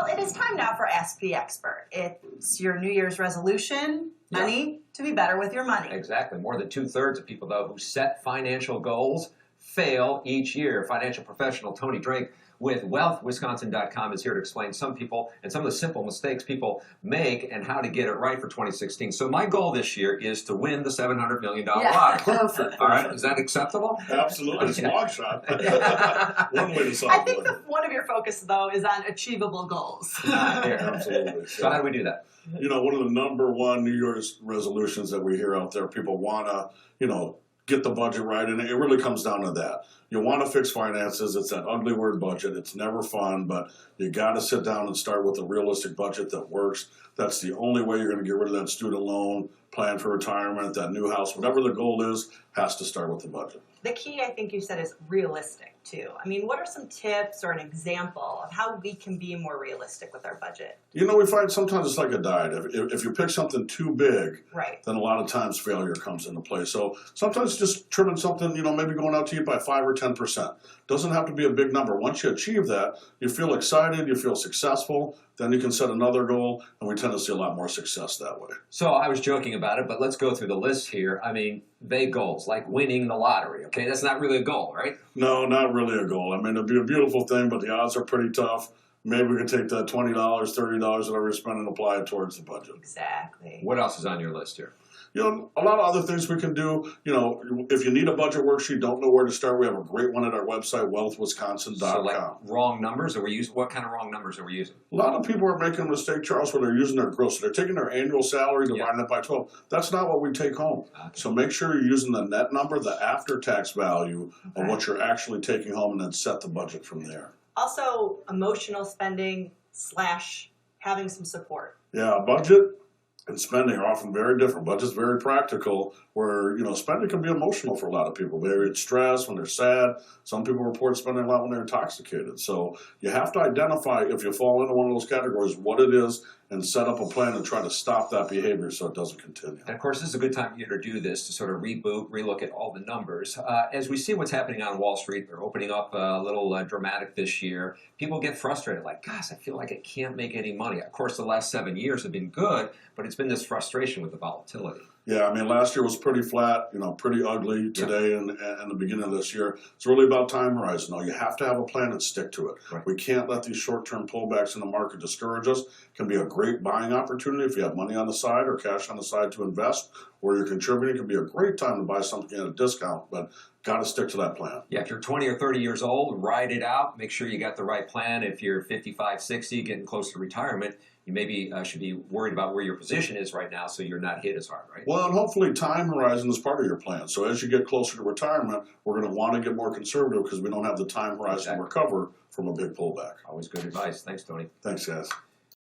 Well, it is time now for Ask the Expert. It's your New Year's resolution, money, to be better with your money. Exactly. More than 2/3 of people, though, who set financial goals fail each year. Financial professional Tony Drake with WealthWisconsin.com is here to explain some people and some of the simple mistakes people make and how to get it right for 2016. So my goal this year is to win the $700 million lottery. Perfect. All right. Is that acceptable? Absolutely. It's a long shot. One way to solve I think it. one of your focus, though, is on achievable goals. Absolutely. So how do we do that? You know, one of the number one New Year's resolutions that we hear out there, people want to, get the budget right, and it really comes down to that. You want to fix finances. It's that ugly word budget. It's never fun, but you got to sit down and start with a realistic budget that works. That's the only way you're going to get rid of that student loan, plan for retirement, that new house, whatever the goal is, has to start with the budget. The key, I think you said, is realistic, too. I mean, what are some tips or an example of how we can be more realistic with our budget? You know, we find sometimes it's like a diet. If you pick something too big, Right. then a lot of times failure comes into play. So sometimes just trimming something, maybe going out to eat by 5 or 10%. Doesn't have to be a big number. Once you achieve that, you feel excited, you feel successful, then you can set another goal, and we tend to see a lot more success that way. So I was joking about it, but let's go through the list here. I mean, vague goals, like winning the lottery, okay? That's not really a goal, right? No, not really a goal. I mean, it'd be a beautiful thing, but the odds are pretty tough. Maybe we can take that $20, $30, whatever you spend, and apply it towards the budget. Exactly. What else is on your list here? A lot of other things we can do. If you need a budget worksheet, don't know where to start, we have a great one at our website, wealthwisconsin.com. So like wrong numbers? What kind of wrong numbers are we using? A lot of people are making a mistake, Charles, where they're using their gross. So they're taking their annual salary, dividing it by 12. That's not what we take home. Okay. So make sure you're using the net number, the after-tax value of what you're actually taking home, and then set the budget from there. Also, emotional spending / having some support. Yeah, budget and spending are often very different. Budget's very practical, where, spending can be emotional for a lot of people. They're stressed when they're sad. Some people report spending a lot when they're intoxicated. So you have to identify, if you fall into one of those categories, what it is, and set up a plan and try to stop that behavior so it doesn't continue. And of course, this is a good time for you to do this, to sort of reboot, relook at all the numbers. As we see what's happening on Wall Street, they're opening up a little dramatic this year. People get frustrated, like, gosh, I feel like I can't make any money. Of course, the last 7 years have been good, but it's been this frustration with the volatility. Yeah, I mean, last year was pretty flat, pretty ugly today and the beginning of this year. It's really about time horizon. You have to have a plan and stick to it. Right. We can't let these short-term pullbacks in the market discourage us. It can be a great buying opportunity if you have money on the side or cash on the side to invest, or you're contributing. It can be a great time to buy something at a discount, but got to stick to that plan. Yeah, if you're 20 or 30 years old, ride it out. Make sure you got the right plan. If you're 55, 60, getting close to retirement, you maybe should be worried about where your position is right now so you're not hit as hard, right? Well, and hopefully time horizon is part of your plan. So as you get closer to retirement, we're going to want to get more conservative because we don't have the time horizon to recover from a big pullback. Always good advice. Thanks, Tony. Thanks, guys.